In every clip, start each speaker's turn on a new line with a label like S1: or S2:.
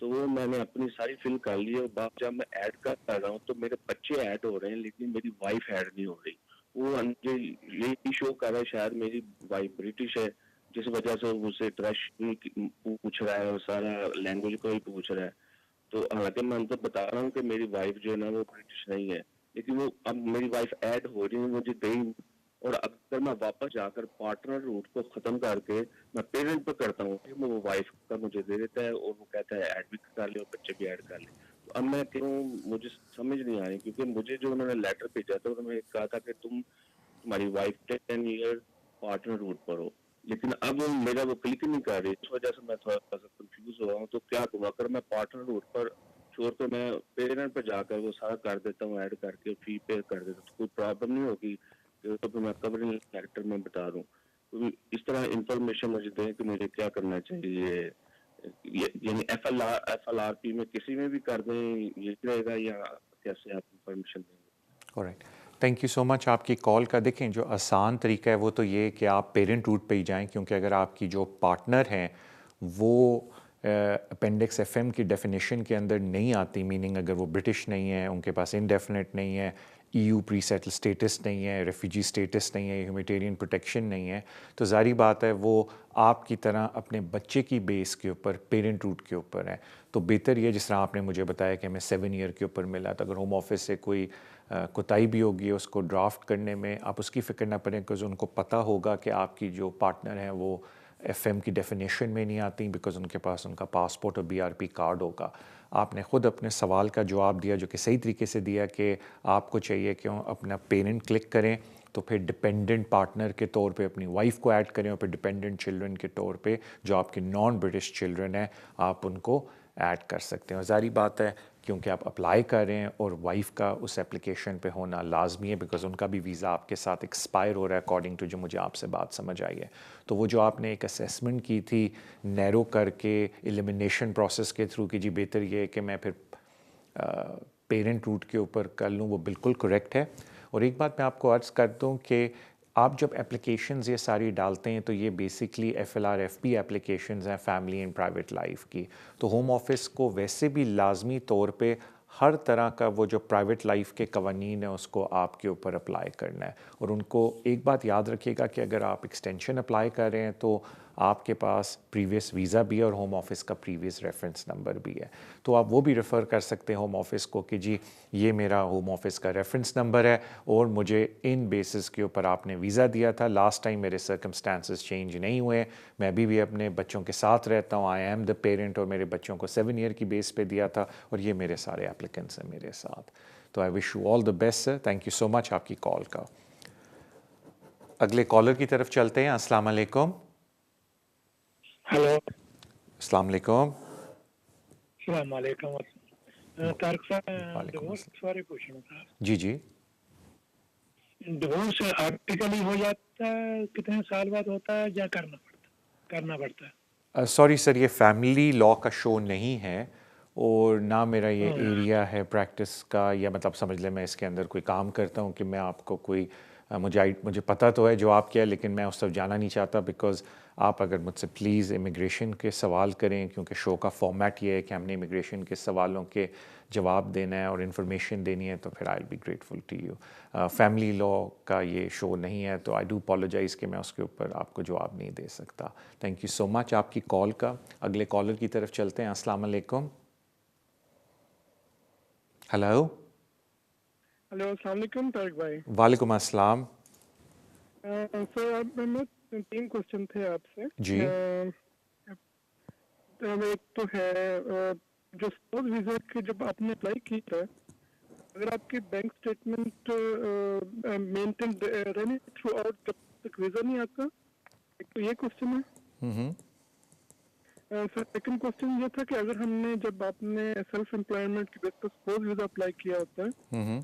S1: تو وہ میں نے اپنی ساری فل کر لی, اور بعد جب میں ایڈ کر رہا ہوں تو میرے بچے ایڈ ہو رہے ہیں لیکن میری وائف ایڈ نہیں ہو رہی. وہ مجھے یہی شو کر رہا ہے شاید میری وائف برٹش ہے, جس وجہ سے اسے ٹرش پوچھ رہا ہے اور سارا لینگویج کو ہی پوچھ رہا ہے. تو حالانکہ میں ان کو بتا رہا ہوں کہ میری وائف جو ہے نا وہ برٹش نہیں ہے, لیکن وہ اب میری وائف ایڈ ہو رہی ہے مجھے دے. اور اگر میں واپس جا کر پارٹنر روٹ کو ختم کر کے میں پیرنٹ پہ کرتا ہوں کہ وہ وائف کا مجھے دے دیتا ہے اور وہ کہتا ہے ایڈ بھی کر لے اور بچے بھی ایڈ کر لے. تو اب میں کہوں مجھے سمجھ نہیں آ رہی, کیونکہ مجھے جو انہوں نے لیٹر بھیجا تھا انہوں نے کہا تھا کہ تمہاری وائف 10 ایئر پارٹنر روٹ پر ہو, لیکن اب میرا وہ کلک نہیں کر رہی, اس وجہ سے میں تھوڑا سا کنفیوز ہوا ہوں. تو کیا کروں, اگر میں پارٹنر روٹ پر شور تو میں پیرنٹ پہ جا کر وہ سارا کر دیتا ہوں ایڈ کر کے فی پے کر دیتا ہوں, تو کوئی پرابلم نہیں ہوگی تو پھر میں کورنگ کیریکٹر میں بتا دوں. اس طرح انفارمیشن مجھے دیں کہ مجھے کیا کرنا چاہیے, یعنی FLRP میں کسی میں بھی کر دیں یہ رہے گا یا کیسے آپ انفارمیشن دیں گے؟
S2: Alright. Thank you so much آپ کی کال کا. دیکھیں جو آسان طریقہ ہے وہ تو یہ کہ آپ پیرنٹ روٹ پہ ہی جائیں, کیونکہ اگر آپ کی جو پارٹنر ہیں وہ اپینڈکس ایف ایم کی ڈیفینیشن کے اندر نہیں آتی, میننگ اگر وہ برٹش نہیں ہے, ان کے پاس انڈیفینٹ نہیں ہے, EU پری سیٹل اسٹیٹس نہیں ہے, ریفیوجی اسٹیٹس نہیں ہے, ہیومیٹیرین پروٹیکشن نہیں ہے, تو ظاہری بات ہے وہ آپ کی طرح اپنے بچے کی بیس کے اوپر پیرنٹ روٹ کے اوپر ہے. تو بہتر یہ جس طرح آپ نے مجھے بتایا کہ ہمیں 7 ایئر کے اوپر ملا, تو اگر ہوم آفس سے کوئی کوتاہی بھی ہوگی اس کو ڈرافٹ کرنے میں, آپ اس کی فکر نہ پڑیں, بیکاز ان کو پتہ ہوگا کہ آپ کی جو پارٹنر ہیں وہ ایف ایم کی ڈیفینیشن میں نہیں آتی, بیکاز ان کے پاس ان کا پاسپورٹ اور BRP کارڈ ہوگا. آپ نے خود اپنے سوال کا جواب دیا جو کہ صحیح طریقے سے دیا کہ آپ کو چاہیے کہ اپنا پیرنٹ کلک کریں تو پھر ڈپینڈنٹ پارٹنر کے طور پہ اپنی وائف کو ایڈ کریں, اور پھر ڈپینڈنٹ چلڈرن کے طور پہ جو آپ کے نان برٹش چلڈرن ہیں آپ ان کو ایڈ کر سکتے ہیں. اور ظاہری بات ہے کیونکہ آپ اپلائی کر رہے ہیں اور وائف کا اس اپلیکیشن پہ ہونا لازمی ہے, بیکاز ان کا بھی ویزا آپ کے ساتھ ایکسپائر ہو رہا ہے اکارڈنگ ٹو جو مجھے آپ سے بات سمجھ آئی ہے. تو وہ جو آپ نے ایک اسیسمنٹ کی تھی نیرو کر کے ایلیمینیشن پروسیس کے تھرو کہ جی بہتر یہ ہے کہ میں پھر پیرنٹ روٹ کے اوپر کر لوں, وہ بالکل کریکٹ ہے. اور ایک بات میں آپ کو عرض کر دوں کہ آپ جب اپلیکیشنز یہ ساری ڈالتے ہیں تو یہ بیسکلی FLRFP اپلیکیشنز ہیں فیملی اینڈ پرائیویٹ لائف کی, تو ہوم آفس کو ویسے بھی لازمی طور پہ ہر طرح کا وہ جو پرائیویٹ لائف کے قوانین ہیں اس کو آپ کے اوپر اپلائی کرنا ہے. اور ان کو ایک بات یاد رکھیے گا کہ اگر آپ ایکسٹینشن اپلائی کر رہے ہیں تو آپ کے پاس پریویس ویزا بھی ہے اور ہوم آفس کا پریویس ریفرنس نمبر بھی ہے, تو آپ وہ بھی ریفر کر سکتے ہیں ہوم آفس کو کہ جی یہ میرا ہوم آفس کا ریفرنس نمبر ہے اور مجھے ان بیسس کے اوپر آپ نے ویزا دیا تھا, لاسٹ ٹائم میرے سرکمسٹانسز چینج نہیں ہوئے, میں بھی اپنے بچوں کے ساتھ رہتا ہوں, آئی ایم دا پیرنٹ, اور میرے بچوں کو 7 ایئر کی بیس پہ دیا تھا, اور یہ میرے سارے اپلیکنٹس ہیں میرے ساتھ. تو I wish you all the best sir, thank you so much آپ کی کال کا. اگلے کالر کی طرف چلتے ہیں. السلام علیکم.
S3: ہلو
S2: السلام علیکم.
S3: السلام علیکم. طارق صاحب
S2: وعلیکم
S3: ڈیورس
S2: السلام.
S3: بارے پوچھنا تھا.
S2: جی جی
S3: ڈیورس آرٹیکلی ہو جاتا ہے کتنے سال بعد ہوتا ہے یا کرنا پڑتا ہے؟
S2: سوری سر, یہ فیملی لا کا شو نہیں ہے اور نہ میرا یہ
S3: ہاں،
S2: ایریا ہے پریکٹس کا, یا مطلب سمجھ لیں میں اس کے اندر کوئی کام کرتا ہوں کہ میں آپ کو کوئی مجھے پتہ تو ہے جواب کیا ہے, لیکن میں اس طرف جانا نہیں چاہتا. بیکاز آپ اگر مجھ سے پلیز امیگریشن کے سوال کریں, کیونکہ شو کا فارمیٹ یہ ہے کہ ہم نے امیگریشن کے سوالوں کے جواب دینا ہے اور انفارمیشن دینی ہے, تو پھر I will be grateful to you. Family law کا یہ شو نہیں ہے, تو آئی ڈو اپالوجائز کہ میں اس کے اوپر آپ کو جواب نہیں دے سکتا. تھینک یو سو مچ آپ کی کال کا. اگلے کالر کی طرف چلتے ہیں. السلام علیکم. ہلو.
S3: ہلو السلام علیکم طارق بھائی.
S2: وعلیکم السلام.
S3: سر اب میں 3 کوشچن تھے آپ سے.
S2: جی
S3: ایک تو ہے جو اسپاؤس ویزا کے جب آپ نے اپلائی کی تھا, اگر آپ کی بینک اسٹیٹمنٹ مینٹین رہنی تھرو آؤٹ جب تک ویزا نہیں آتا, ایک تو یہ کوشچن ہے. سیکنڈ کوشچن یہ تھا کہ اگر ہم نے جب آپ نے سیلف امپلائمنٹ کی بیس پر اسپاؤس ویزا اپلائی کیا ہوتا ہے,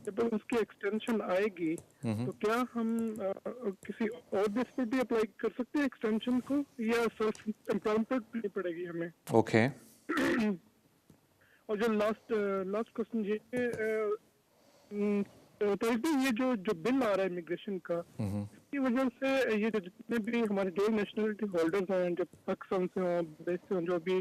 S3: جب اس کی ایکسٹینشن آئے گی تو کیا ہم کسی اور بیس پر بھی اپلائی کر سکتے ہیں ایکسٹینشن کو, یا سیلف امپلائمنٹ بھی پڑے گی ہمیں؟
S2: اوکے.
S3: اور جو لاسٹ کوشچن یہ جو بل آ رہا ہے امیگریشن کا, اس کی وجہ سے یہ جتنے بھی ہمارے ڈول نیشنلٹی ہولڈرز ہیں جو پاکستان سے ہوں, دیش سے ہوں, جو بھی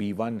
S2: B1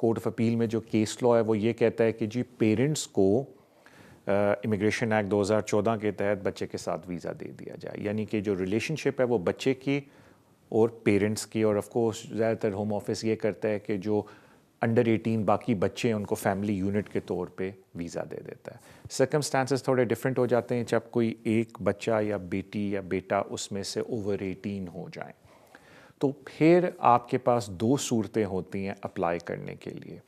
S2: کورٹ آف اپیل میں جو کیس لا ہے وہ یہ کہتا ہے کہ جی پیرنٹس کو امیگریشن ایکٹ 2014 کے تحت بچے کے ساتھ ویزا دے دیا جائے، یعنی کہ جو ریلیشن شپ ہے وہ بچے کی اور پیرنٹس کی، اور آف کورس زیادہ تر ہوم آفس یہ کرتا ہے کہ جو انڈر 18 باقی بچے ہیں ان کو فیملی یونٹ کے طور پہ ویزا دے دیتا ہے۔ سرکمسٹانسز تھوڑے ڈفرینٹ ہو جاتے ہیں جب کوئی ایک بچہ یا بیٹی یا بیٹا اس میں سے اوور 18 ہو جائیں، تو پھر آپ کے پاس دو صورتیں ہوتی ہیں اپلائی کرنے کے لیے۔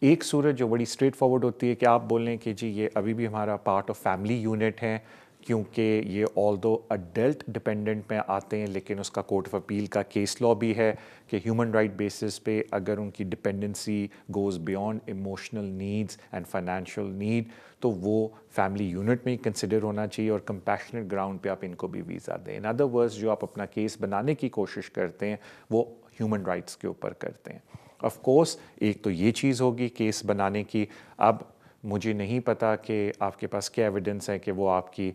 S2: ایک صورت جو بڑی اسٹریٹ فارورڈ ہوتی ہے کہ آپ بولیں کہ جی یہ ابھی بھی ہمارا پارٹ آف فیملی یونٹ ہے، کیونکہ یہ آل دو اڈلٹ ڈپینڈنٹ میں آتے ہیں، لیکن اس کا کورٹ آف اپیل کا کیس لا بھی ہے کہ ہیومن رائٹ بیسس پہ اگر ان کی dependency goes beyond emotional needs and financial need تو وہ فیملی یونٹ میں ہی کنسیڈر ہونا چاہیے، اور کمپیشنٹ گراؤنڈ پہ آپ ان کو بھی ویزا دیں۔ ان ادر ورڈز جو آپ اپنا کیس بنانے کی کوشش کرتے ہیں وہ ہیومن رائٹس کے اوپر کرتے ہیں۔ آف کورس ایک تو یہ چیز ہوگی کیس بنانے کی، اب مجھے نہیں پتا کہ آپ کے پاس کیا ایویڈنس ہے کہ وہ آپ کی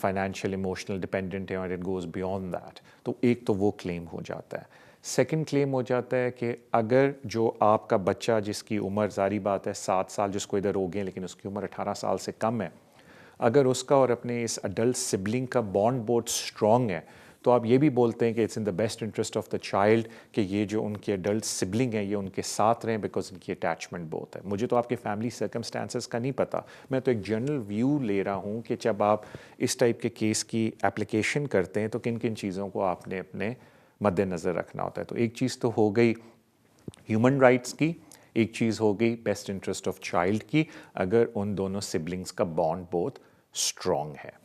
S2: فائنینشیل ایموشنل ڈپینڈنٹ ہے اور اٹ گوز بیونڈ دیٹ، تو ایک تو وہ کلیم ہو جاتا ہے۔ سیکنڈ کلیم ہو جاتا ہے کہ اگر جو آپ کا بچہ جس کی عمر ظاہری بات ہے 7 سال جس کو ادھر ہو گئے لیکن اس کی عمر 18 سال سے کم ہے، اگر اس کا اور اپنے اس اڈلٹ سبلنگ کا بانڈ بہت اسٹرانگ ہے تو آپ یہ بھی بولتے ہیں کہ it's in the best interest of the child کہ یہ جو ان کے اڈلٹ سبلنگ ہیں یہ ان کے ساتھ رہیں بیکاز ان کی اٹیچمنٹ بہت ہے۔ مجھے تو آپ کے فیملی سرکمسٹانسز کا نہیں پتہ، میں تو ایک جنرل ویو لے رہا ہوں کہ جب آپ اس ٹائپ کے کیس کی اپلیکیشن کرتے ہیں تو کن کن چیزوں کو آپ نے اپنے مد نظر رکھنا ہوتا ہے۔ تو ایک چیز تو ہو گئی ہیومن رائٹس کی، ایک چیز ہو گئی بیسٹ انٹرسٹ آف چائلڈ کی، اگر ان دونوں سبلنگس کا بانڈ بہت اسٹرانگ ہے۔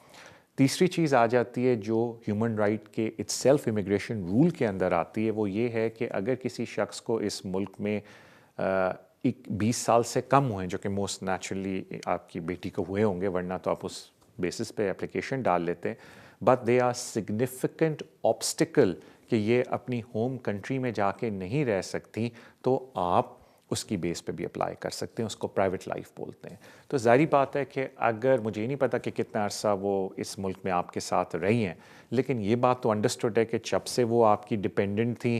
S2: تیسری چیز آ جاتی ہے جو ہیومن رائٹ کے اٹ سیلف امیگریشن رول کے اندر آتی ہے، وہ یہ ہے کہ اگر کسی شخص کو اس ملک میں 20 سال سے کم ہوئیں، جو کہ موسٹ نیچرلی آپ کی بیٹی کو ہوئے ہوں گے ورنہ تو آپ اس بیسس پہ اپلیکیشن ڈال لیتے ہیں، but they are significant obstacle کہ یہ اپنی ہوم کنٹری میں جا کے نہیں رہ سکتی، تو آپ اس کی بیس پہ بھی اپلائی کر سکتے ہیں، اس کو پرائیویٹ لائف بولتے ہیں۔ تو ظاہری بات ہے کہ اگر مجھے نہیں پتا کہ کتنا عرصہ وہ اس ملک میں آپ کے ساتھ رہی ہیں، لیکن یہ بات تو انڈرسٹوڈ ہے کہ جب سے وہ آپ کی ڈپینڈنٹ تھیں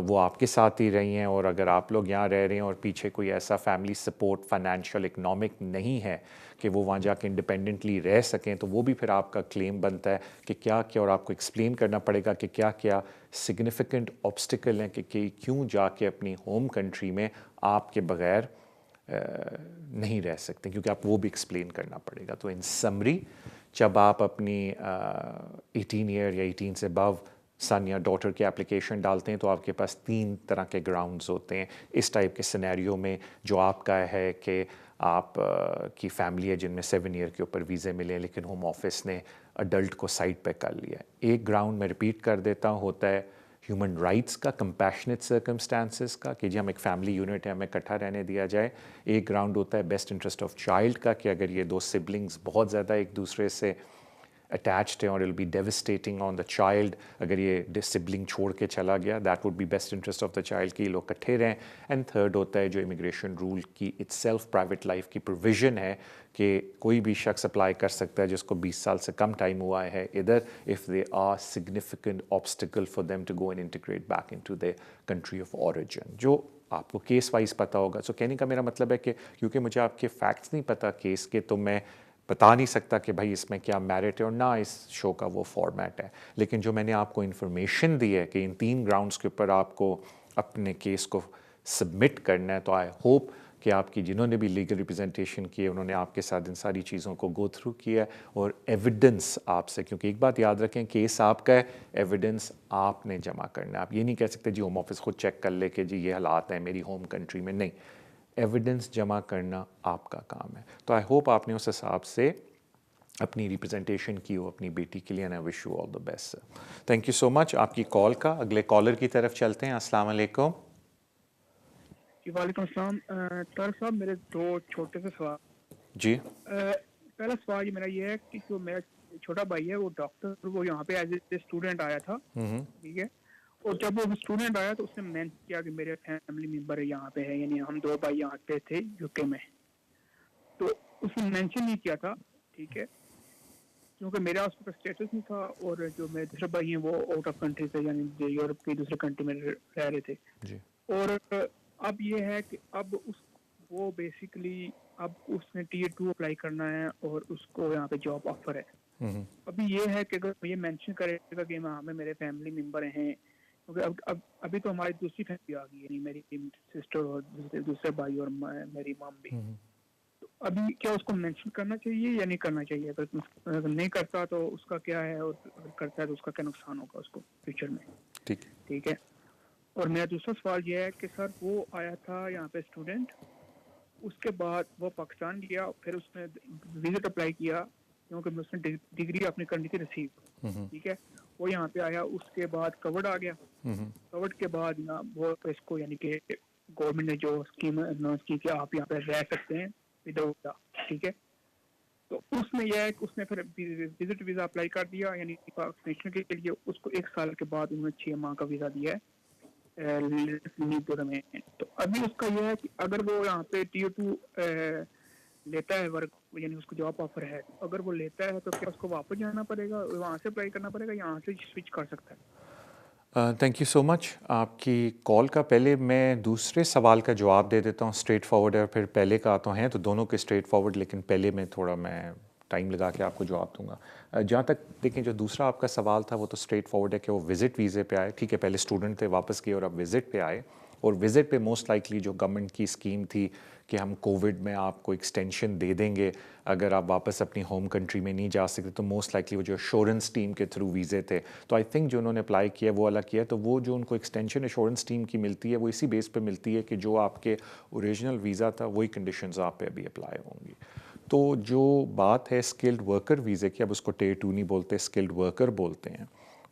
S2: وہ آپ کے ساتھ ہی رہی ہیں، اور اگر آپ لوگ یہاں رہ رہے ہیں اور پیچھے کوئی ایسا فیملی سپورٹ فائنینشیل اکنامک نہیں ہے کہ وہ وہاں جا کے انڈیپینڈنٹلی رہ سکیں، تو وہ بھی پھر آپ کا کلیم بنتا ہے کہ کیا کیا، اور آپ کو ایکسپلین کرنا پڑے گا کہ کیا کیا سگنیفیکنٹ آبسٹیکل ہیں کہ کیوں جا کے اپنی ہوم کنٹری میں آپ کے بغیر نہیں رہ سکتے، کیونکہ آپ وہ بھی ایکسپلین کرنا پڑے گا۔ تو ان سمری جب آپ اپنی 18 ایئر یا 18 سے ابو سن یا ڈاٹر کی اپلیکیشن ڈالتے ہیں تو آپ کے پاس 3 طرح کے گراؤنڈز ہوتے ہیں اس ٹائپ کے سینیریو میں، جو آپ کا ہے کہ آپ کی فیملی ہے جن میں 7 ایئر کے اوپر ویزے ملے لیکن ہوم آفس نے اڈلٹ کو سائٹ پہ کر لیا ہے۔ ایک گراؤنڈ میں ریپیٹ کر دیتا ہوں ہوتا ہے ہیومن رائٹس کا، کمپیشنیٹ سرکمسٹانسز کا کہ جی ہم ایک فیملی یونٹ ہے ہمیں اکٹھا رہنے دیا جائے۔ ایک گراؤنڈ ہوتا ہے بیسٹ انٹرسٹ آف چائلڈ کا کہ اگر یہ دو سبلنگز بہت زیادہ ایک دوسرے سے اٹیچڈ ہیں اور it will be devastating on the child, اگر یہ سبلنگ چھوڑ کے چلا گیا that would be best interest of the child کہ یہ لوگ اکٹھے رہیں۔ اینڈ تھرڈ ہوتا ہے جو امیگریشن رول کی اٹ سیلف پرائیویٹ لائف کی پروویژن ہے کہ کوئی بھی شخص اپلائی کر سکتا ہے جس کو 20 سال سے کم ٹائم ہوا ہے ادھر، if they are significant obstacle for them to go and integrate back into their country of origin، جو آپ کو کیس وائز پتہ ہوگا۔ سو کہنے کا میرا مطلب ہے کہ کیونکہ مجھے آپ کے فیکٹس نہیں پتہ کیس کے، تو میں بتا نہیں سکتا کہ بھائی اس میں کیا میرٹ ہے، اور نہ اس شو کا وہ فارمیٹ ہے، لیکن جو میں نے آپ کو انفارمیشن دی ہے کہ ان 3 گراؤنڈز کے اوپر آپ کو اپنے کیس کو سبمٹ کرنا ہے، تو آئی ہوپ کہ آپ کی جنہوں نے بھی لیگل ریپرزنٹیشن کی ہے انہوں نے آپ کے ساتھ ان ساری چیزوں کو گو تھرو کیا ہے، اور ایویڈنس آپ سے، کیونکہ ایک بات یاد رکھیں کیس آپ کا ہے، ایویڈنس آپ نے جمع کرنا ہے۔ آپ یہ نہیں کہہ سکتے جی ہوم آفس خود چیک کر لے کہ جی یہ حالات ہیں میری ہوم کنٹری میں، نہیں، ایویڈنس جمع کرنا آپ کا کام ہے۔ تو آئی ہوپ آپ نے اس حساب سے اپنی ریپرزنٹیشن کی ہو اپنی بیٹی کے لیے، and I wish you all the best sir. Thank you so much آپ کی کال کا۔ اگلے کالر کی طرف چلتے ہیں۔ السلام علیکم۔
S3: جی وعلیکم السلام۔ طارق صاحب میرے 2 چھوٹے سے سوال۔
S2: جی
S3: پہلا سوال میرا یہ ہے کہ جو میرا چھوٹا بھائی ہے وہ ڈاکٹر، وہ یہاں پہ ایز اے اسٹوڈنٹ آیا تھا، ٹھیک ہے، اور جب وہ اسٹوڈنٹ آیا تو اس نے مینشن کیا کہ میرے فیملی ممبر یہاں پہ ہے، یعنی ہم 2 بھائی یہاں پہ تھے یو کے میں، تو اس نے مینشن نہیں کیا تھا، ٹھیک ہے، کیونکہ میرا اس وقت اسٹیٹس نہیں تھا، اور جو میرے دوسرے بھائی ہیں وہ آؤٹ آف کنٹری تھے، یعنی یورپ کی دوسرے کنٹری میں رہ رہے تھے،
S2: جی
S3: اور اب یہ ہے کہ اب وہ بیسیکلی اب اس نے Tier 2 اپلائی کرنا ہے اور اس کو یہاں پہ جاب آفر ہے. ابھی یہ ہے کہ اگر یہ مینشن کرے گا کہ ہاں میں میرے فیملی ممبر ہیں, کیونکہ ابھی تو ہماری دوسری فیملی آ گئی ہے, میری سسٹر اور دوسرے بھائی اور میری مام بھی. تو ابھی کیا اس کو مینشن کرنا چاہیے یا نہیں کرنا چاہیے؟ اگر نہیں کرتا تو اس کا کیا ہے, اور اگر کرتا ہے تو اس کا کیا نقصان ہوگا اس کو فیوچر میں. ٹھیک ہے. اور میرا دوسرا سوال یہ ہے کہ سر وہ آیا تھا یہاں پہ اسٹوڈنٹ, اس کے بعد وہ پاکستان گیا, پھر اس نے وزٹ اپلائی کیا کیونکہ اس نے ڈگری اپنی کرنی تھی ریسیو. ٹھیک ہے. وہ یہاں پہ آیا, اس کے بعد کووڈ آ گیا. کووڈ کے بعد وہ اس کو یعنی کہ گورنمنٹ نے جو اسکیم اناؤنس کی کہ آپ یہاں پہ رہ سکتے ہیں وداؤٹ. ٹھیک ہے. تو اس میں یہ ہے کہ اس نے پھر وزٹ ویزا اپلائی کر دیا, یعنی ویکسینیشن کے لیے. اس کو 1 سال کے بعد انہوں نے 6 ماہ کا ویزا دیا ہے. تو ابھی اس کا یہ ہے کہ اگر وہ یہاں پہ Tier 2 لیتا ہے ورک, یعنی اس کو جاب آفر ہے, اگر وہ لیتا ہے تو کیا اس کو واپس جانا پڑے گا, وہاں سے اپلائی کرنا پڑے گا, یہاں سے سوئچ کر سکتا ہے؟
S2: تھینک یو سو مچ آپ کی کال کا. پہلے میں دوسرے سوال کا جواب دے دیتا ہوں اسٹریٹ فارورڈ, اور پھر پہلے کا تو ہیں تو دونوں کے اسٹریٹ فارورڈ, لیکن پہلے میں تھوڑا ٹائم لگا کے آپ کو جواب دوں گا. جہاں تک دیکھیں جو دوسرا آپ کا سوال تھا وہ تو اسٹریٹ فارورڈ ہے کہ وہ وزٹ ویزے پہ آئے. ٹھیک ہے, پہلے اسٹوڈنٹ تھے, واپس گئے اور اب وزٹ پہ آئے. اور وزٹ پہ موسٹ لائکلی جو گورنمنٹ کی اسکیم تھی کہ ہم کووڈ میں آپ کو ایکسٹینشن دے دیں گے اگر آپ واپس اپنی ہوم کنٹری میں نہیں جا سکتے, تو موسٹ لائکلی وہ جو ایشورنس ٹیم کے تھرو ویزے تھے. تو آئی تھنک جو انہوں نے اپلائی کیا وہ الگ کیا, تو وہ جو ان کو ایکسٹینشن ایشورنس ٹیم کی ملتی ہے وہ اسی بیس پہ ملتی ہے کہ جو آپ کے اوریجنل ویزا تھا وہی کنڈیشنز آپ پہ ابھی اپلائی ہوں گی. تو جو بات ہے اسکلڈ ورکر ویزے کی, اب اس کو Tier 2 نہیں بولتے, اسکلڈ ورکر بولتے ہیں,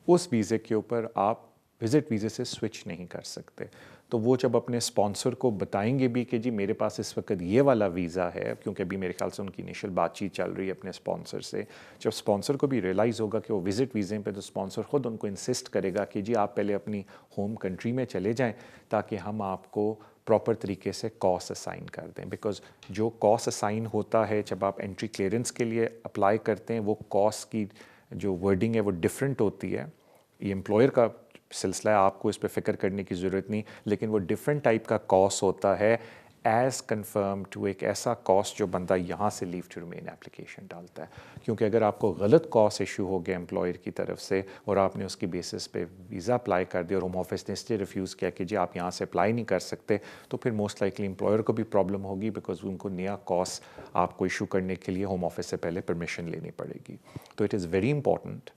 S2: اس ویزے کے اوپر آپ وزٹ ویزے سے سوئچ نہیں کر سکتے. تو وہ جب اپنے اسپانسر کو بتائیں گے بھی کہ جی میرے پاس اس وقت یہ والا ویزا ہے, کیونکہ ابھی میرے خیال سے ان کی انیشل بات چیت چل رہی ہے اپنے اسپانسر سے, جب اسپانسر کو بھی ریئلائز ہوگا کہ وہ وزٹ ویزے پہ, تو اسپانسر خود ان کو انسسٹ کرے گا کہ جی آپ پہلے اپنی ہوم کنٹری میں چلے جائیں تاکہ ہم آپ کو پراپر طریقے سے کاسٹ اسائن کر دیں. بیکاز جو کاسٹ اسائن ہوتا ہے جب آپ انٹری کلیئرنس کے لیے اپلائی کرتے ہیں, وہ کاسٹ کی جو ورڈنگ ہے وہ ڈفرینٹ ہوتی ہے. یہ امپلائر کا سلسلہ ہے, آپ کو اس پہ فکر کرنے کی ضرورت نہیں, لیکن وہ ڈفرینٹ ٹائپ کا کاسٹ ہوتا ہے ایز کنفرم ٹو ایک ایسا کاسٹ جو بندہ یہاں سے لیو ٹو ریمین اپلیکیشن ڈالتا ہے. کیونکہ اگر آپ کو غلط کاسٹ ایشو ہو گیا امپلائر کی طرف سے اور آپ نے اس کی بیسس پہ ویزا اپلائی کر دیا اور ہوم آفس نے اس لیے ریفیوز کیا کہ جی آپ یہاں سے اپلائی نہیں کر سکتے, تو پھر موسٹ لائکلی امپلائر کو بھی پرابلم ہوگی, بیکاز ان کو نیا کاسٹ آپ کو ایشو کرنے کے لیے ہوم آفس سے پہلے پرمیشن لینی پڑے گی. تو اٹ از ویری امپورٹنٹ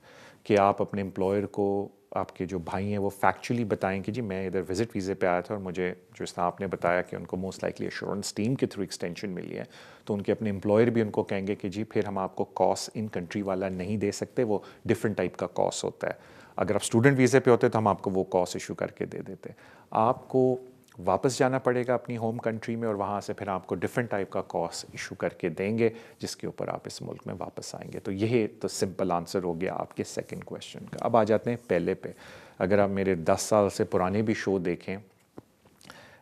S2: کہ آپ اپنے امپلائر کو, آپ کے جو بھائی ہیں وہ فیکچولی بتائیں کہ جی میں ادھر وزٹ ویزے پہ آیا تھا اور مجھے جو اس طرح آپ نے بتایا کہ ان کو موسٹ لائکلی ایشورنس ٹیم کے تھرو ایکسٹینشن ملی ہے, تو ان کے اپنے امپلائر بھی ان کو کہیں گے کہ جی پھر ہم آپ کو کاسٹ ان کنٹری والا نہیں دے سکتے, وہ ڈفرینٹ ٹائپ کا کاسٹ ہوتا ہے. اگر آپ اسٹوڈنٹ ویزے پہ ہوتے تو ہم آپ کو وہ کاسٹ ایشو کر کے دے دیتے. آپ کو واپس جانا پڑے گا اپنی ہوم کنٹری میں, اور وہاں سے پھر آپ کو ڈفرینٹ ٹائپ کا کاسٹ ایشو کر کے دیں گے جس کے اوپر آپ اس ملک میں واپس آئیں گے. تو یہ تو سمپل آنسر ہو گیا آپ کے سیکنڈ کویشچن کا. اب آ جاتے ہیں پہلے پہ. اگر آپ میرے 10 سال سے پرانے بھی شو دیکھیں,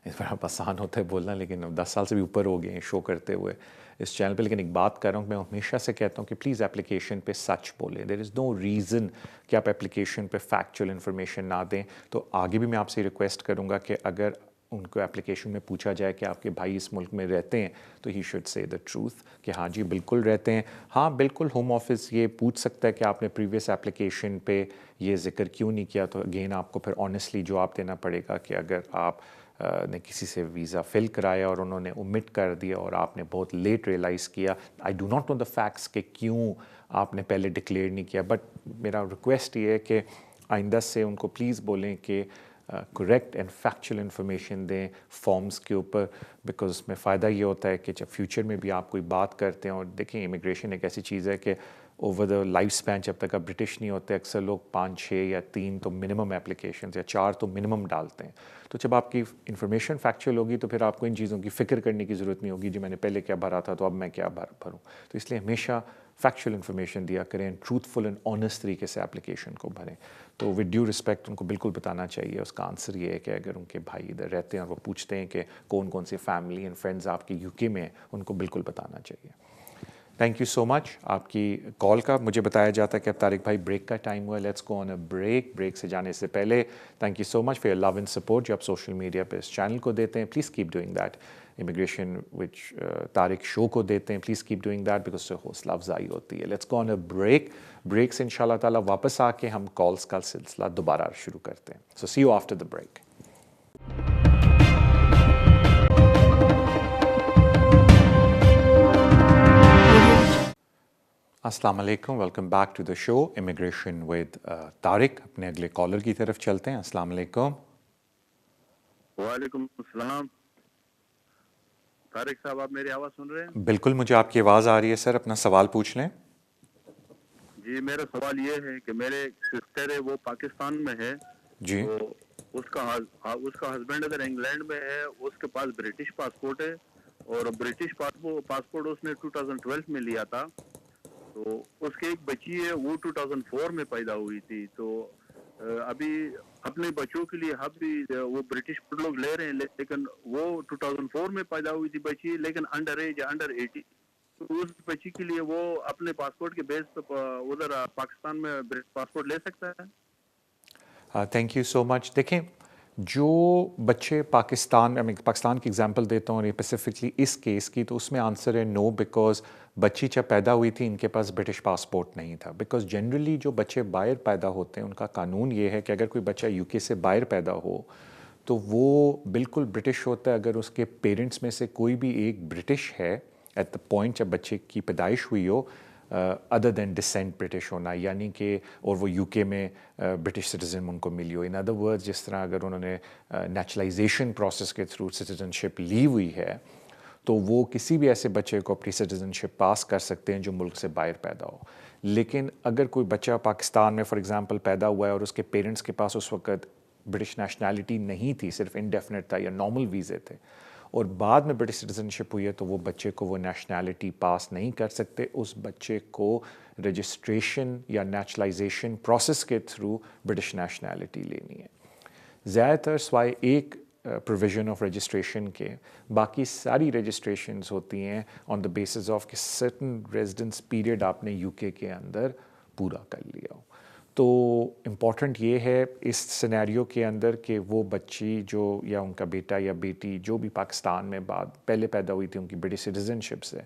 S2: اس پر آپ آسان ہوتا ہے بولنا, لیکن 10 سال سے بھی اوپر ہو گئے ہیں شو کرتے ہوئے اس چینل پہ, لیکن ایک بات کر رہا ہوں, میں ہمیشہ سے کہتا ہوں کہ پلیز اپلیکیشن پہ سچ بولیں. دیر از نو ریزن کہ آپ اپلیکیشن پہ فیکچوئل انفارمیشن نہ دیں. تو آگے بھی میں آپ سے ریکویسٹ کروں گا کہ اگر ان کو اپلیکیشن میں پوچھا جائے کہ آپ کے بھائی اس ملک میں رہتے ہیں, تو he should say the truth کہ ہاں جی بالکل رہتے ہیں. ہاں بالکل ہوم آفس یہ پوچھ سکتا ہے کہ آپ نے پریویس اپلیکیشن پہ یہ ذکر کیوں نہیں کیا, تو اگین آپ کو پھر آنیسٹلی جواب دینا پڑے گا کہ اگر آپ نے کسی سے ویزا فل کرایا اور انہوں نے omit کر دیا اور آپ نے بہت لیٹ ریئلائز کیا, I do not know the facts کہ کیوں آپ نے پہلے ڈکلیئر نہیں کیا, بٹ میرا ریکویسٹ یہ ہے کہ آئندہ سے ان کو پلیز بولیں کہ کریکٹ اینڈ فیکچوئل انفارمیشن دیں فارمز کے اوپر, بیکاز اس میں فائدہ یہ ہوتا ہے کہ جب فیوچر میں بھی آپ کوئی بات کرتے ہیں, اور دیکھیں امیگریشن ایک ایسی چیز ہے کہ اوور دا لائف اسپین جب تک آپ برٹش نہیں ہوتے اکثر لوگ 5 6 یا 3 تو منیمم اپلیکیشنز یا 4 تو منیمم ڈالتے ہیں. تو جب آپ کی انفارمیشن فیکچوئل ہوگی تو پھر آپ کو ان چیزوں کی فکر کرنے کی ضرورت نہیں ہوگی جی میں نے پہلے کیا بھرا تھا تو اب میں کیا بھروں. تو اس لیے ہمیشہ فیکچوئل انفارمیشن دیا کریں, ٹروتھفل اینڈ آنیسٹ طریقے سے اپلیکیشن کو بھریں. تو ود ڈیو رسپیکٹ ان کو بالکل بتانا چاہیے. اس کا آنسر یہ ہے کہ اگر ان کے بھائی ادھر رہتے ہیں اور وہ پوچھتے ہیں کہ کون کون سی فیملی اینڈ فرینڈز آپ کے UK میں ہیں, ان کو بالکل بتانا چاہیے. تھینک یو سو مچ آپ کی کال کا. مجھے بتایا جاتا ہے کہ اب طارق بھائی بریک کا ٹائم ہوا ہے. Let's go on a break. Break سے جانے سے پہلے thank you so much for your love and support جو آپ سوشل میڈیا پہ اس چینل کو دیتے ہیں. Please keep doing that. Immigration وچ طارق شو کو دیتے ہیں, please keep doing that because سے حوصلہ افزائی ہوتی ہے. Let's go on a break. Break سے ان شاء اللہ تعالیٰ واپس آ کے ہم کالس کا سلسلہ دوبارہ شروع کرتے ہیں. So see you after the break. السلام علیکم, welcome back to the show immigration with Tariq. اپنے اگلے کالر کی طرف چلتے ہیں. السلام علیکم.
S4: وعلیکم السلام. طارق صاحب آپ میری آواز سن رہے ہیں؟
S2: بالکل, مجھے آپ کی آواز آ رہی ہے سر. اپنا سوال پوچھ لیں.
S4: جی میرا سوال یہ ہے کہ میرے سسٹر ہے وہ پاکستان میں ہے
S2: جی.
S4: تو اس کا ہسبینڈ ادھر انگلینڈ میں ہے. اس کے پاس برٹش پاسپورٹ ہے اور برٹش پاسپورٹ اس نے 2012 میں لیا تھا. تو اس کی ایک بچی ہے وہ 2004 میں پیدا ہوئی تھی. تو ابھی اپنے بچوں کے لیے ہم بھی وہ برٹش لوگ لے رہے ہیں لیکن وہ 2004 میں پیدا ہوئی تھی بچی لیکن انڈر ایج انڈر 80. تو اس بچی کے لیے وہ اپنے پاسپورٹ کے بیس پہ ادھر پاکستان میں برٹش پاسپورٹ لے سکتا ہے؟
S2: تھینک یو سو مچ. دیکھیں, جو بچے پاکستان کی اگزامپل دیتا ہوں, اور اسپیسیفکلی اس کیس کی, تو اس میں آنسر ہے نو, بیکاز بچی جب پیدا ہوئی تھی ان کے پاس برٹش پاسپورٹ نہیں تھا. بیکاز جنرلی جو بچے باہر پیدا ہوتے ہیں ان کا قانون یہ ہے کہ اگر کوئی بچہ یو کے سے باہر پیدا ہو تو وہ بالکل برٹش ہوتا ہے اگر اس کے پیرنٹس میں سے کوئی بھی ایک برٹش ہے ایٹ دا پوائنٹ جب بچے کی پیدائش ہوئی ہو, ادر دین ڈسینٹ برٹش ہونا, یعنی کہ اور وہ یو کے میں برٹش سٹیزن ان کو ملی ہو. ان ادر ورڈز جس طرح اگر انہوں نے نیچرلائزیشن پروسیس کے تھرو سٹیزن شپ لی ہوئی ہے تو وہ کسی بھی ایسے بچے کو اپنی سٹیزن شپ پاس کر سکتے ہیں جو ملک سے باہر پیدا ہو. لیکن اگر کوئی بچہ پاکستان میں فار ایگزامپل پیدا ہوا ہے اور اس کے پیرنٹس کے پاس اس وقت برٹش نیشنلٹی نہیں تھی, صرف انڈیفینٹ تھا یا نارمل ویزے تھے, اور بعد میں برٹش سٹیزن شپ ہوئی ہے, تو وہ بچے کو وہ نیشنلٹی پاس نہیں کر سکتے. اس بچے کو رجسٹریشن یا نیچرلائزیشن پروسیس کے تھرو برٹش نیشنلٹی لینی ہے. زیادہ تر سوائے ایک پروویژن آف رجسٹریشن کے, باقی ساری رجسٹریشنز ہوتی ہیں آن دا بیسس آف کہ سرٹن ریزیڈنس پیریڈ آپ نے یو کے اندر پورا کر لیا ہو. تو امپورٹنٹ یہ ہے اس سینیریو کے اندر کہ وہ بچی جو یا ان کا بیٹا یا بیٹی جو بھی پاکستان میں پہلے پیدا ہوئی تھی ان کی برٹش سٹیزن شپ سے,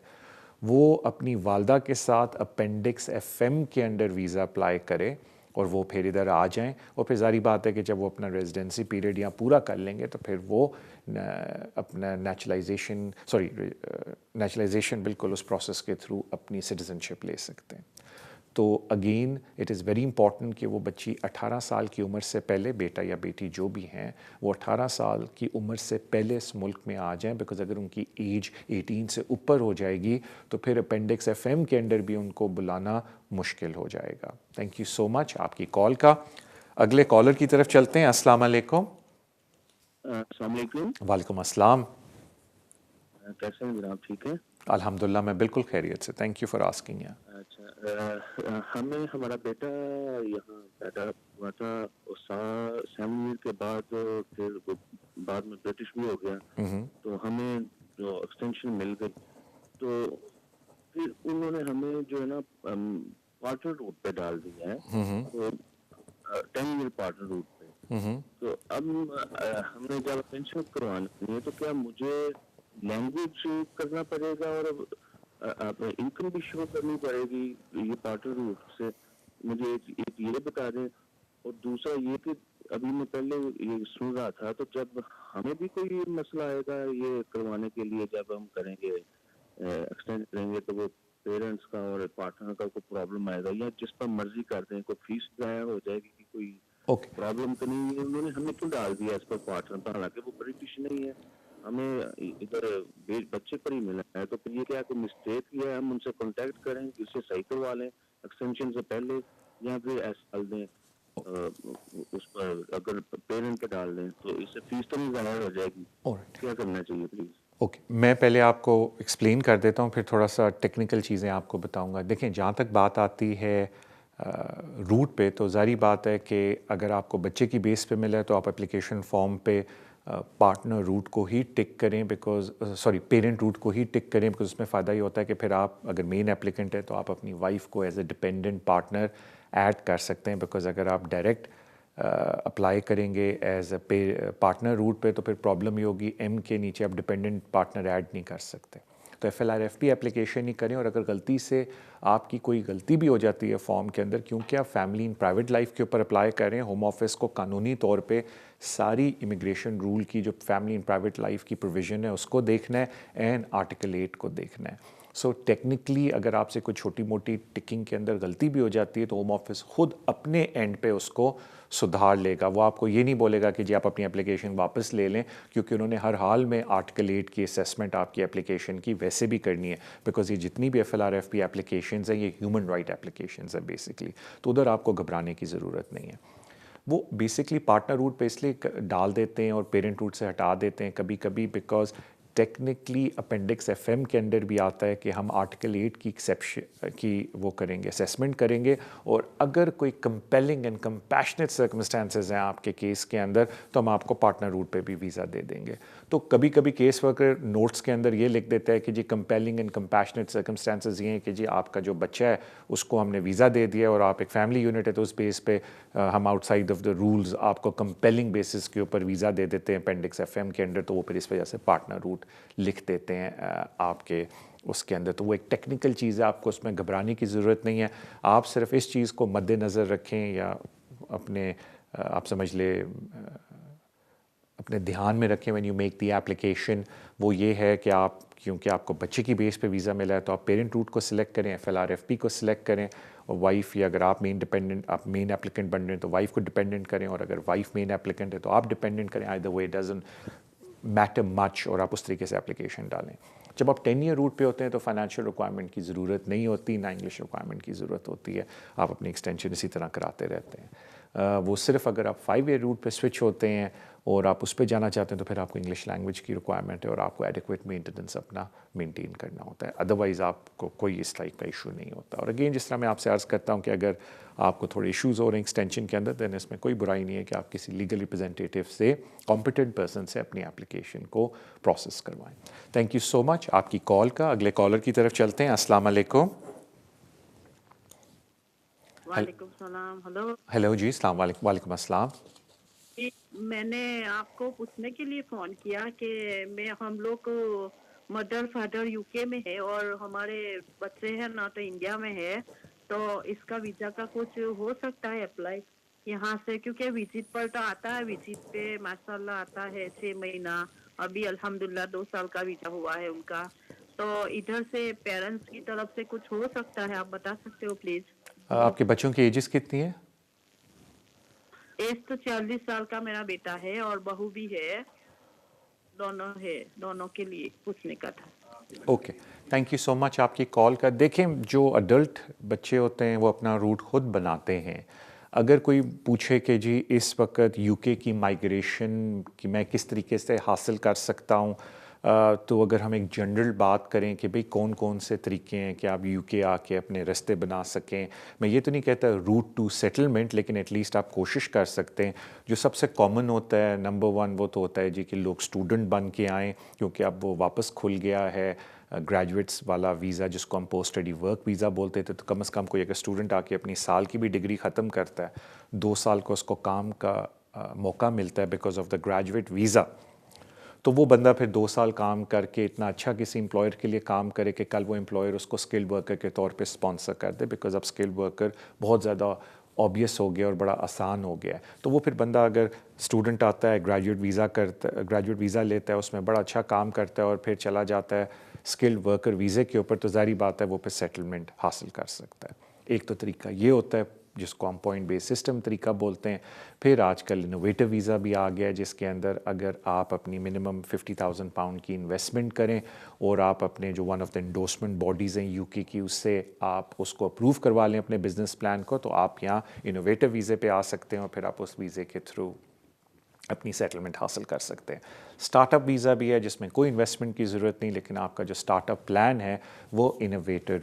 S2: وہ اپنی والدہ کے ساتھ اپینڈکس FM کے انڈر ویزا اپلائی کرے اور وہ پھر ادھر آ جائیں. اور پھر ظاہری بات ہے کہ جب وہ اپنا ریزیڈنسی پیریڈ یہاں پورا کر لیں گے تو پھر وہ اپنا نیچرلائزیشن بالکل اس پروسیس کے تھرو اپنی سٹیزن شپ لے سکتے ہیں. تو again it is very important کہ وہ بچی 18 سال کی عمر سے پہلے, بیٹا یا بیٹی جو بھی ہیں وہ 18 سال کی عمر سے پہلے اس ملک میں آ جائیں, بیکاز اگر ان کی ایج 18 سے اوپر ہو جائے گی تو پھر اپینڈکس FM کے انڈر بھی ان کو بلانا مشکل ہو جائے گا. تھینک یو سو مچ آپ کی کال کا. اگلے کالر کی طرف چلتے ہیں. السلام علیکم.
S1: السلام علیکم.
S2: وعلیکم السلام.
S1: کیسے ہیں جناب, ٹھیک ہے؟
S2: الحمدللہ میں بالکل خیریت سے. Thank you for asking.
S1: اچھا, ہمارا بیٹا یہاں پیدا ہوا تھا 7 ایئر کے بعد, پھر بعد میں برٹش بھی ہو گیا, تو ہمیں جو ایکسٹینشن مل گئی تو پھر انہوں نے ہمیں جو ہے نا پارٹنر روٹ پہ ڈال دیا ہے, تو 10 ایئر پارٹنر روٹ پہ. تو اب ہم نے جب پینشن کروانی ہے تو کیا مجھے لینگویج کرنا پڑے گا اور انکم بھی شو کرنی پڑے گی یہ پارٹنر روٹ سے؟ مجھے ایک یہ بتا دیں. اور دوسرا یہ کہ ابھی میں پہلے یہ سن رہا تھا تو جب ہمیں بھی کوئی مسئلہ آئے گا یہ کروانے کے لیے, جب ہم کریں گے ایکسٹینڈ کریں گے تو وہ پیرنٹس کا اور پارٹنر کا کوئی پرابلم آئے گا, یا جس پر مرضی کر دیں کوئی فیس ضائع ہو جائے گی کہ کوئی پرابلم تو نہیں ہے؟ انہوں نے ہمیں کیوں ڈال دیا اس پر پارٹنر پر, حالانکہ وہ برٹش نہیں ہے, ہمیں ادھر بچے پر ہی ملا ہے. تو پھر یہ کیا کوئی مسٹیک کیا ہے؟ ہم ان سے کانٹیکٹ کریں, اسے صحیح کروا لیں ایکسٹینشن سے پہلے, یا پھر ایسا ڈال دیں اس پر اگر پیرنٹ پہ ڈال دیں تو اس سے فیس تو نہیں ضائع ہو جائے گی؟ کیا کرنا چاہیے پلیز؟
S2: اوکے, میں پہلے آپ کو ایکسپلین کر دیتا ہوں, پھر تھوڑا سا ٹیکنیکل چیزیں آپ کو بتاؤں گا. دیکھیں, جہاں تک بات آتی ہے روٹ پہ, تو ظاہری بات ہے کہ اگر آپ کو بچے کی بیس پہ ملا ہے تو آپ اپلیکیشن فارم پہ پارٹنر روٹ کو ہی ٹک کریں پیرنٹ روٹ کو ہی ٹک کریں، بیکاز اس میں فائدہ یہ ہوتا ہے کہ پھر آپ اگر مین اپلیکنٹ ہے تو آپ اپنی وائف کو as a dependent partner add کر سکتے ہیں، بیکاز اگر آپ ڈائریکٹ اپلائی کریں گے ایز اے پارٹنر روٹ پہ تو پھر پرابلم یہ ہوگی ایم کے نیچے آپ ڈپینڈنٹ پارٹنر ایڈ نہیں کر سکتے. تو FLRFP اپلیکیشن ہی کریں، اور اگر غلطی سے آپ کی کوئی غلطی بھی ہو جاتی ہے فارم کے اندر، کیونکہ آپ فیملی ان پرائیویٹ لائف کے اوپر اپلائی کر رہے ہیں، ہوم آفس کو قانونی طور پہ ساری امیگریشن رول کی جو فیملی ان پرائیویٹ لائف کی پروویژن ہے اس کو دیکھنا ہے اینڈ آرٹیکل 8 کو دیکھنا ہے. سو ٹیکنیکلی اگر آپ سے کوئی چھوٹی موٹی ٹکنگ کے اندر غلطی بھی ہو جاتی ہے تو ہوم آفس خود اپنے اینڈ پہ اس کو سدھار لے گا. وہ آپ کو یہ نہیں بولے گا کہ جی آپ اپنی اپلیکیشن واپس لے لیں، کیونکہ انہوں نے ہر حال میں آرٹیکل 8 کی اسیسمنٹ آپ کی اپلیکیشن کی ویسے بھی کرنی ہے، بیکاز یہ جتنی بھی FLRFP اپلیکیشنز ہیں یہ ہیومن رائٹ اپلیکیشنز ہیں بیسکلی. تو ادھر آپ کو گھبرانے کی ضرورت نہیں ہے. وہ بیسکلی پارٹنر روٹ پہ اس لیے ڈال دیتے ہیں اور پیرنٹ روٹ سے ہٹا دیتے ہیں کبھی کبھی، بیکاز ٹیکنیکلی اپینڈکس FM کے انڈر بھی آتا ہے کہ ہم آرٹیکل 8 کی ایکسیپشن کی وہ کریں گے، اسیسمنٹ کریں گے، اور اگر کوئی کمپیلنگ اینڈ کمپیشنیٹ سرکمسٹانسز ہیں آپ کے کیس کے اندر تو ہم آپ کو پارٹنر روٹ پہ بھی ویزا دے دیں گے. تو کبھی کبھی کیس ورکر نوٹس کے اندر یہ لکھ دیتا ہے کہ جی کمپیلنگ اینڈ کمپیشنیٹ سرکمسٹانسز یہ ہیں کہ جی آپ کا جو بچہ ہے اس کو ہم نے ویزا دے دیا اور آپ ایک فیملی یونٹ ہے تو اس بیس پہ ہم outside of the rules آپ کو کمپیلنگ بیسس کے اوپر ویزا دے دیتے ہیں اپینڈکس FM کے انڈر. تو وہ پھر اس وجہ سے پارٹنر روٹ لکھ دیتے ہیں آپ کے اس کے اندر. تو وہ ایک ٹیکنیکل چیز ہے، آپ کو اس میں گھبرانے کی ضرورت نہیں ہے. آپ صرف اس چیز کو مد نظر رکھیں یا اپنے آپ سمجھ لیں اپنے دھیان میں رکھیں when you make the application. وہ یہ ہے کہ آپ کیونکہ آپ کو بچے کی بیس پہ ویزا ملا ہے تو آپ پیرنٹ روٹ کو سلیکٹ کریں، FLRFP کو سلیکٹ کریں، اور وائف یا اگر آپ مین اپلیکنٹ بن رہے ہیں تو وائف کو ڈپینڈنٹ کریں، اور اگر وائف مین اپلیکنٹ ہے تو آپ ڈپینڈنٹ کریں. آئدر وے ڈزنٹ میٹر مچ، اور آپ اس طریقے سے اپلیکیشن ڈالیں. جب آپ 10 ایئر روٹ پہ ہوتے ہیں تو فائنینشیل ریکوائرمنٹ کی ضرورت نہیں ہوتی، نہ انگلش ریکوائرمنٹ کی ضرورت ہوتی ہے. آپ اپنی ایکسٹینشن اسی طرح کراتے رہتے ہیں. وہ صرف اگر آپ 5 ایئر روٹ پہ سوئچ ہوتے ہیں اور آپ اس پہ جانا چاہتے ہیں تو پھر آپ کو انگلش لینگویج کی ریکوائرمنٹ ہے اور آپ کو ایڈیکویٹ مینٹیننس اپنا مینٹین کرنا ہوتا ہے. ادروائز آپ کو کوئی اس ٹائپ کا ایشو نہیں ہوتا. اور اگین جس طرح میں آپ سے عرض کرتا ہوں کہ اگر آپ کو تھوڑے ایشوز ہو رہے ہیں ایکسٹینشن کے اندر، دین اس میں کوئی برائی نہیں ہے کہ آپ کسی لیگل ریپرزینٹیٹیو سے، کمپیٹنٹ پرسن سے اپنی اپلیکیشن کو پروسیس کروائیں. تھینک یو سو مچ آپ کی کال کا. اگلے کالر کی طرف چلتے ہیں. السلام علیکم.
S5: وعلیکم السلام.
S2: ہیلو جی، السلام علیکم. وعلیکم السلام.
S5: میں نے آپ کو پوچھنے کے لیے فون کیا کہ ہم لوگ مدر فادر UK میں ہے اور ہمارے بچے ہیں نا تو انڈیا میں ہے، تو اس کا ویزا کا کچھ ہو سکتا ہے اپلائی یہاں سے؟ کیونکہ وزٹ پر تو آتا ہے، وزٹ پہ ماشاء اللہ آتا ہے 6 مہینہ، ابھی الحمدللہ 2 سال کا ویزا ہوا ہے ان کا. تو ادھر سے پیرنٹس کی طرف سے کچھ ہو سکتا ہے؟ آپ بتا سکتے ہو پلیز.
S2: آپ کے بچوں کی ایجز کتنی ہیں؟
S5: ایج تو 40 سال کا میرا بیٹا ہے اور بہو بھی ہے، دونوں کے لیے پوچھنے کا تھا.
S2: Okay, thank you so much آپ کی کال کا. دیکھیں جو اڈلٹ بچے ہوتے ہیں وہ اپنا روٹ خود بناتے ہیں. اگر کوئی پوچھے کہ جی اس وقت UK کی مائگریشن کی میں کس طریقے سے حاصل کر سکتا ہوں، تو اگر ہم ایک جنرل بات کریں کہ بھئی کون کون سے طریقے ہیں کہ آپ UK آ کے اپنے رستے بنا سکیں. میں یہ تو نہیں کہتا روٹ ٹو سیٹلمنٹ، لیکن ایٹ لیسٹ آپ کوشش کر سکتے ہیں. جو سب سے کامن ہوتا ہے نمبر 1 وہ تو ہوتا ہے جی کہ لوگ اسٹوڈنٹ بن کے آئیں، کیونکہ اب وہ واپس کھل گیا ہے گریجویٹس والا ویزا جس کو ہم پوسٹ اسٹڈی ورک ویزا بولتے تھے. تو کم از کم کوئی اگر اسٹوڈنٹ آ کے اپنی سال کی بھی ڈگری ختم کرتا ہے 2 سال کو اس کو کام کا موقع ملتا ہے because of the graduate visa. تو وہ بندہ پھر 2 سال کام کر کے اتنا اچھا کسی امپلائر کے لیے کام کرے کہ کل وہ امپلائر اس کو اسکلڈ ورکر کے طور پہ اسپانسر کر دے، بیکاز اب اسکلڈ ورکر بہت زیادہ آبیس ہو گیا اور بڑا آسان ہو گیا ہے. تو وہ پھر بندہ اگر اسٹوڈنٹ آتا ہے گریجویٹ ویزا لیتا ہے، اس میں بڑا اچھا کام کرتا ہے اور پھر چلا جاتا ہے اسکلڈ ورکر ویزے کے اوپر، تو ظاہری بات ہے وہ پھر سیٹلمنٹ حاصل کر سکتا ہے. ایک تو طریقہ یہ ہوتا ہے جس کو ہم پوائنٹ بیس سسٹم طریقہ بولتے ہیں. پھر آج کل انوویٹو ویزا بھی آ گیا ہے جس کے اندر اگر آپ اپنی منیمم 50,000 پاؤنڈ کی انویسٹمنٹ کریں اور آپ اپنے جو one of the endorsement bodies ہیں UK کی اس سے آپ اس کو اپروو کروا لیں اپنے بزنس پلان کو، تو آپ یہاں انوویٹو ویزے پہ آ سکتے ہیں اور پھر آپ اس ویزے کے تھرو اپنی سیٹلمنٹ حاصل کر سکتے ہیں. اسٹارٹ اپ ویزا بھی ہے جس میں کوئی انویسٹمنٹ کی ضرورت نہیں، لیکن آپ کا جو اسٹارٹ اپ پلان ہے وہ انوویٹر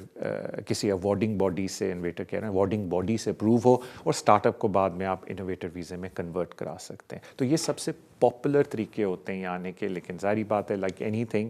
S2: کسی اوارڈنگ باڈی سے، انوویٹر کہہ رہے ہیں اوارڈنگ باڈی سے اپروو ہو، اور اسٹارٹ اپ کو بعد میں آپ انوویٹر ویزے میں کنورٹ کرا سکتے ہیں. تو یہ سب سے پاپولر طریقے ہوتے ہیں آنے کے، لیکن ظاہری بات ہے لائک اینی تھنگ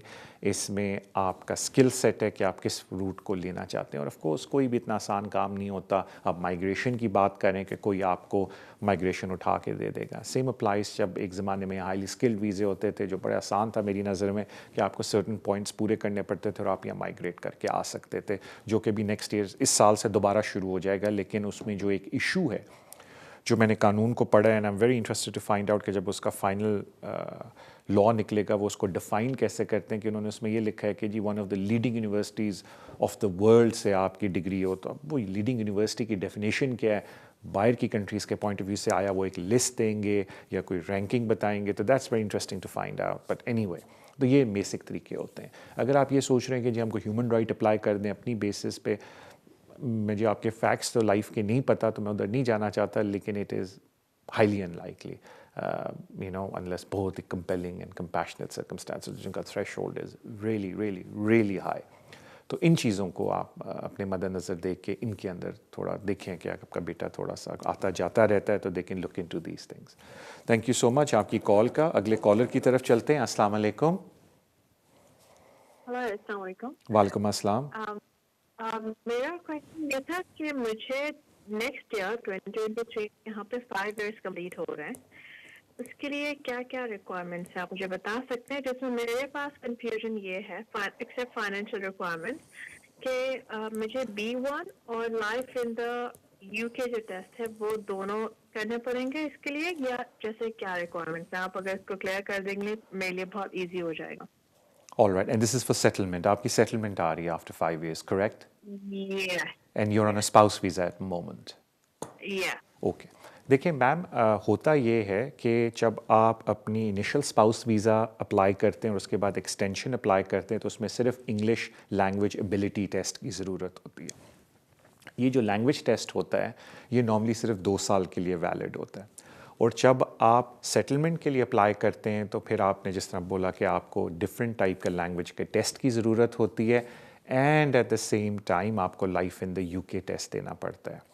S2: اس میں آپ کا اسکل سیٹ ہے کہ آپ کس روٹ کو لینا چاہتے ہیں. اور آف کورس کوئی بھی اتنا آسان کام نہیں ہوتا. آپ مائگریشن کی بات کریں کہ کوئی آپ کو مائگریشن اٹھا کے دے دے گا. سیم اپلائز جب ایک زمانے میں ہائیلی اسکلڈ ویزے ہوتے تھے جو بڑے آسان تھا میری نظر میں کہ آپ کو سرٹن پوائنٹس پورے کرنے پڑتے تھے اور آپ یہاں مائگریٹ کر کے آ سکتے تھے، جو کہ بھی نیکسٹ ایئر اس سال سے دوبارہ شروع ہو جائے گا. لیکن اس میں جو ایک ایشو ہے جو میں نے قانون کو پڑھا ہے، and I am very interested to find out کہ جب اس کا فائنل لا نکلے گا وہ اس کو ڈیفائن کیسے کرتے ہیں، کہ انہوں نے اس میں یہ لکھا ہے کہ جی one of the leading universities of the world سے آپ کی ڈگری ہو. تو اب وہ لیڈنگ یونیورسٹی کی ڈیفینیشن کیا ہے، باہر کی کنٹریز کے پوائنٹ آف ویو سے آیا وہ ایک لسٹ دیں گے یا کوئی رینکنگ بتائیں گے، تو that's very interesting to find out. But anyway تو یہ بیسک طریقے ہوتے ہیں. اگر آپ یہ سوچ رہے ہیں کہ جی ہم کو ہیومن رائٹ اپلائی کر دیں اپنی بیسس پہ، مجھے آپ کے فیکٹس تو لائف کے نہیں پتہ تو میں ادھر نہیں جانا چاہتا، لیکن it is highly unlikely, unless بہت ہی compelling and compassionate circumstances جن کا threshold is really really really high. تو ان چیزوں کو آپ اپنے مد نظر دیکھ کے ان کے اندر تھوڑا دیکھیں کہ آپ کا بیٹا تھوڑا سا آتا جاتا رہتا ہے تو they can look into these things. Thank you so much آپ کی کال کا. اگلے کالر کی طرف چلتے ہیں. السلام علیکم.
S6: ہلو السلام علیکم.
S2: وعلیکم السلام.
S6: میرا کویشچن یہ تھا کہ مجھے نیکسٹ ایئر 2023 یہاں پہ 5 ایئرس کمپلیٹ ہو رہے ہیں، اس کے لیے کیا کیا ریکوائرمنٹس ہیں آپ مجھے بتا سکتے ہیں؟ جس میں میرے پاس کنفیوژن یہ ہے ایکسیپٹ فائنینشیل ریکوائرمنٹس کہ مجھے B1 اور لائف ان دا UK جو ٹیسٹ ہے وہ دونوں کرنے پڑیں گے اس کے لیے، یا جیسے کیا ریکوائرمنٹس ہیں؟ آپ اگر اس کو کلیئر کر دیں گے میرے لیے بہت ایزی ہو جائے گا.
S2: All right, and this is for settlement. آپ کی settlement آ رہی ہے after 5 years, correct?
S6: Yeah.
S2: And you're on a spouse visa at the moment.
S6: Yeah.
S2: Okay. دیکھیں میم، ہوتا یہ ہے کہ جب آپ اپنی انیشل اسپاؤس ویزا اپلائی کرتے ہیں اور اس کے بعد ایکسٹینشن اپلائی کرتے ہیں تو اس میں صرف انگلش لینگویج ایبلٹی ٹیسٹ کی ضرورت ہوتی ہے. یہ جو لینگویج ٹیسٹ ہوتا ہے یہ نارملی صرف 2 سال کے لیے ویلڈ ہوتا ہے. اور جب آپ سیٹلمنٹ کے لیے اپلائی کرتے ہیں تو پھر آپ نے جس طرح بولا کہ آپ کو ڈفرینٹ ٹائپ کا لینگویج کے ٹیسٹ کی ضرورت ہوتی ہے، and at the same time آپ کو life in the UK test دینا پڑتا ہے.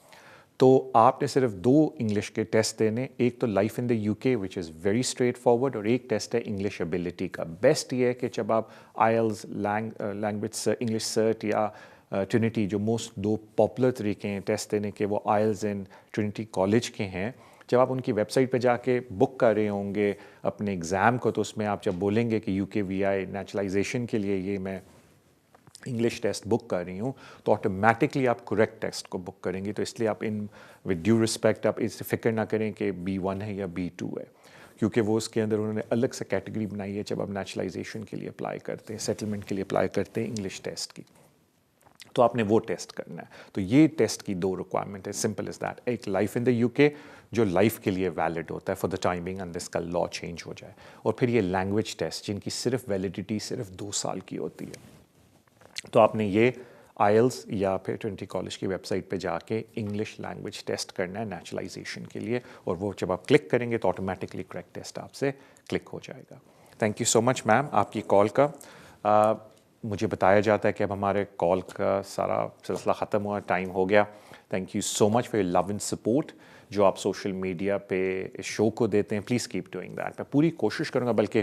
S2: تو آپ نے صرف 2 انگلش کے ٹیسٹ دینے، ایک تو life in the UK which is very straight forward, اور ایک ٹیسٹ ہے انگلش ایبلٹی کا. بیسٹ یہ ہے کہ جب آپ IELTS لینگویج انگلش سرٹ یا ٹرینٹی جو موسٹ 2 پاپولر طریقے ہیں ٹیسٹ دینے کے وہ IELTS اینڈ ٹرینٹی کالج کے ہیں، جب آپ ان کی ویب سائٹ پہ جا کے بک کر رہے ہوں گے اپنے ایگزام کو تو اس میں آپ جب بولیں گے کہ UK VI نیچرلائزیشن کے لیے یہ میں انگلش ٹیسٹ بک کر رہی ہوں تو آٹومیٹکلی آپ کریکٹ ٹیسٹ کو بک کریں گے. تو اس لیے آپ ان ود ڈیو رسپیکٹ آپ اس فکر نہ کریں کہ B1 ہے یا B2 ہے، کیونکہ وہ اس کے اندر انہوں نے الگ سے کیٹیگری بنائی ہے جب آپ نیچرلائزیشن کے لیے اپلائی کرتے ہیں، سیٹلمنٹ کے لیے اپلائی کرتے ہیں انگلش ٹیسٹ کی، تو آپ نے وہ ٹیسٹ کرنا ہے. تو یہ ٹیسٹ کی 2 ریکوائرمنٹ ہے، سمپل از دیٹ. ایک لائف ان دا UK جو لائف کے لیے ویلڈ ہوتا ہے فار دا ٹائمنگ انلیس کا لا چینج ہو جائے، اور پھر یہ لینگویج ٹیسٹ جن کی صرف ویلیڈیٹی صرف 2 سال کی ہوتی ہے. تو آپ نے یہ IELTS یا پھر ٹرینٹی کالج کی ویب سائٹ پہ جا کے انگلش لینگویج ٹیسٹ کرنا ہے نیچرلائزیشن کے لیے، اور وہ جب آپ کلک کریں گے تو آٹومیٹکلی کریکٹ ٹیسٹ آپ سے کلک ہو جائے گا. تھینک یو سو مچ میم آپ کی کال کا. مجھے بتایا جاتا ہے کہ اب ہمارے کال کا سارا سلسلہ ختم ہوا، ٹائم ہو گیا. Thank you so much for your love and support جو آپ سوشل میڈیا پہ اس شو کو دیتے ہیں. Please keep doing that. میں پوری کوشش کروں گا، بلکہ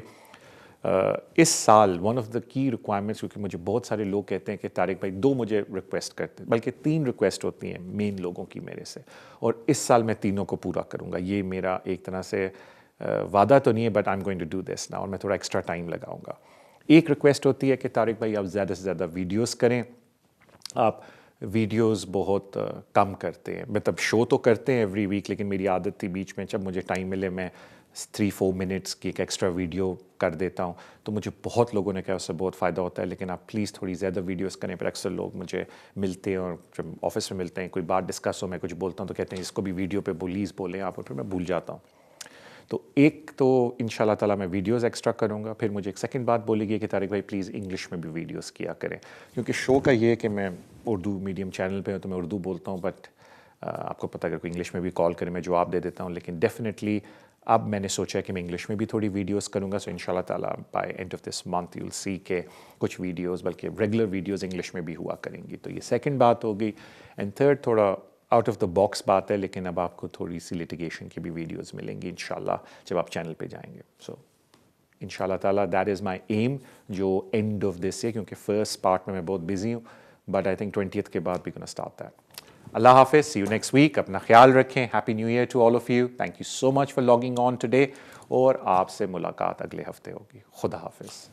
S2: اس سال ون آف دا کی ریکوائرمنٹس، کیونکہ مجھے بہت سارے لوگ کہتے ہیں کہ طارق بھائی 2 مجھے ریکویسٹ کرتے ہیں، بلکہ 3 ریکویسٹ ہوتی ہیں مین لوگوں کی میرے سے، اور اس سال میں تینوں کو پورا کروں گا. یہ میرا ایک طرح سے وعدہ تو نہیں ہے، but I am going to do this now, اور میں تھوڑا ایکسٹرا ٹائم لگاؤں گا. ایک ریکویسٹ ہوتی ہے کہ طارق بھائی آپ زیادہ سے زیادہ ویڈیوز کریں. آپ ویڈیوز بہت کم کرتے ہیں، مطلب شو تو کرتے ہیں ایوری ویک، لیکن میری عادت تھی بیچ میں جب مجھے ٹائم ملے میں 3-4 منٹس کی ایک ایکسٹرا ویڈیو کر دیتا ہوں. تو مجھے بہت لوگوں نے کہا اس سے بہت فائدہ ہوتا ہے، لیکن آپ پلیز تھوڑی زیادہ ویڈیوز کریں. پر اکثر لوگ مجھے ملتے ہیں اور جب آفس میں ملتے ہیں کوئی بات ڈسکس ہو میں کچھ بولتا ہوں تو کہتے ہیں اس کو بھی ویڈیو پہ پلیز بولیں آپ، اور پھر میں بھول جاتا ہوں. تو ایک تو ان شاء اللہ تعالیٰ میں ویڈیوز ایکسٹرا کروں گا. پھر مجھے ایک سیکنڈ بات بولی گئی کہ طارق بھائی پلیز انگلش میں بھی ویڈیوز کیا کریں، کیونکہ شو کا یہ ہے کہ میں اردو میڈیم چینل پہ ہوں تو میں اردو بولتا ہوں، بٹ آپ کو پتہ اگر کوئی انگلش میں بھی کال کرے میں جواب دے دیتا ہوں. لیکن ڈیفینیٹلی اب میں نے سوچا کہ میں انگلش میں بھی تھوڑی ویڈیوز کروں گا. سو انشاءاللہ تعالیٰ by end of this month you will see کہ کچھ ویڈیوز بلکہ ریگولر ویڈیوز انگلش میں بھی ہوا کریں گی. تو یہ سیکنڈ بات ہوگی. اینڈ تھرڈ تھوڑا آؤٹ آف دا باکس بات ہے, لیکن اب آپ کو تھوڑی سی لیٹیگیشن کی بھی ویڈیوز ملیں گی انشاءاللہ جب آپ چینل پہ جائیں گے. سو انشاءاللہ تعالیٰ دیٹ از مائی ایم جو اینڈ آف دس ہے, کیونکہ فرسٹ پارٹ میں بہت بزی ہوں, بٹ آئی تھنک 20th کے بعد بھی گونا اسٹارٹ دیٹ. اللہ حافظ, سی یو نیکسٹ ویک. اپنا خیال رکھیں. Happy new year to all of you. Thank you so much for logging on today, اور آپ سے ملاقات اگلے ہفتے ہوگی. خدا حافظ.